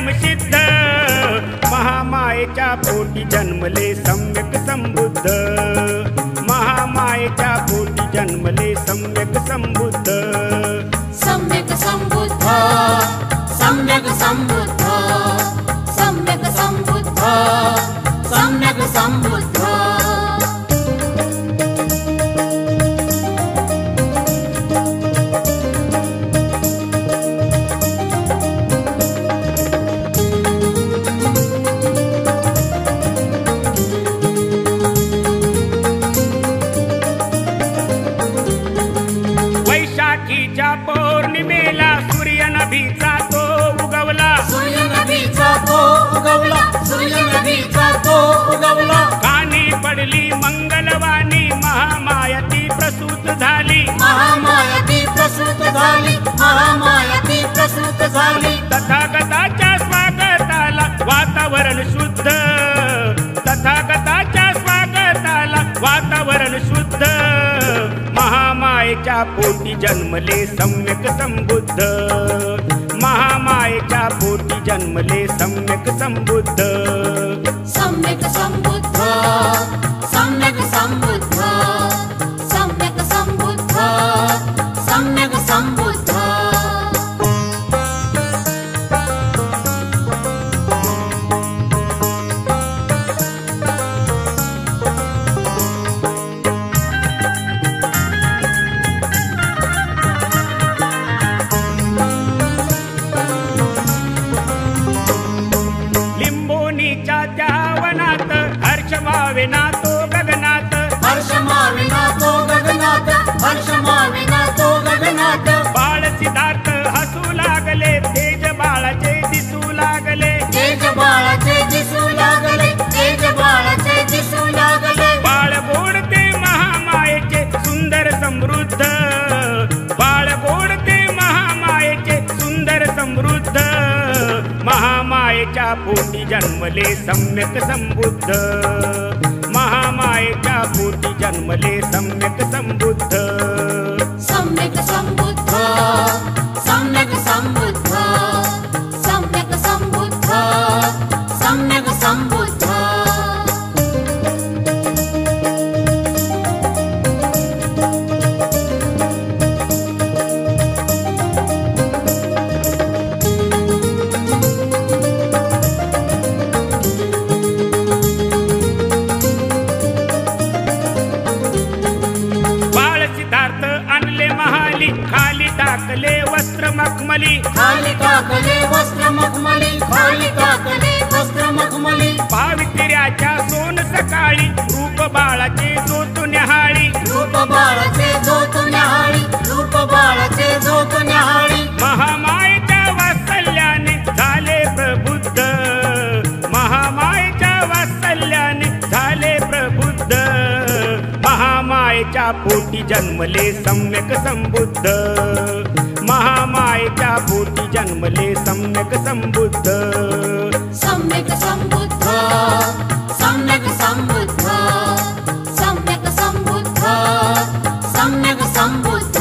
स्वयंसिद्ध महामायेच्या पोटी जन्मले सम्यक संबुद्ध महामायेच्या पोटी जन्मले सम्यक संबुद्ध सम्यक संबुद्ध सम्यक संबुद्ध सम्यक संबुद्ध सम्यक संबुद्ध वैशाखीच्या पौर्णिमेला सूर्य नभीचा तो उगवला सूर्य नभीचा तो उगवला सूर्य नभीचा तो उगवला कानी पडली मंगलवाणी महामायती प्रसूत झाली महामायती प्रसूत झाली महामायती प्रसूत झाली तथागताच्या स्वागताला वातावरण शुद्ध तथागताच्या स्वागताला वातावरण शुद्ध महामायेच्या पोटी जन्मले सम्यक संबुद्ध महामायेच्या पोटी जन्मले सम्यक संबुद्ध सम्यक संबुद्ध सम्यक संबुद्ध सम्यक संबुद्ध सम्यक संबुद्ध मावेना तो गगनात हर्ष मावेना तो गगनात हर्ष मावेना तो गगनात बाळ सिद्धार्थ हसू लागले तेज बाळाचे दिसू लागले तेज बाळाचे दिसू लागले तेज बाळाचे दिसू लागले बाळ गोडते महामायेचे सुंदर समृद्ध बाळ गोडते महामायेचे सुंदर समृद्ध महामायेच्या पोटी जन्मले सम्यक संबुद्ध महामायेच्या पोटी जन्मले सम्यक संबुद्ध सम्यक संबुद्ध सम्यक संबुद्ध सम्यक संबुद्ध सम्यक संबुद्ध खाली टाकले वस्त्र मखमली खाली टाकले वस्त्र मखमली खाली टाकले वस्त्र मखमली पावित्र्याच्या सोन सकाळी रूप बाळाचे जोत न्याहाळी रूप बाळाचे जोत न्याहाळी रूप बाळाचे जोत न्याहाळी महामायेच्या वात्सल्याने झाले प्रबुद्ध महामायेच्या वात्सल्याने झाले प्रबुद्ध महामायेच्या पोटी जन्मले सम्यक संबुद्ध महामायेच्या पोटी जन्मले सम्यक संबुद्ध सम्यक संबुद्ध सम्यक संबुद्ध सम्यक संबुद्ध सम्यक संबुद्ध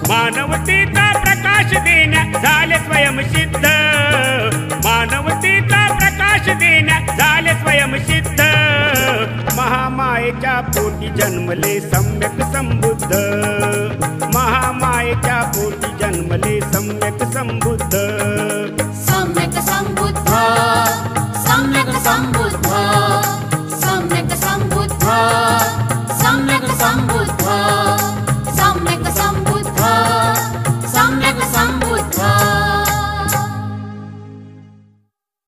मानवतेचा प्रकाश देण्या झाले स्वयंसिद्ध मानवतेचा प्रकाश देण्या झाले स्वयंसिद्ध महामायेच्या पोटी जन्मले सम्यक संबुद्ध महामायेच्या पोटी जन्मले सम्यक संबुद्ध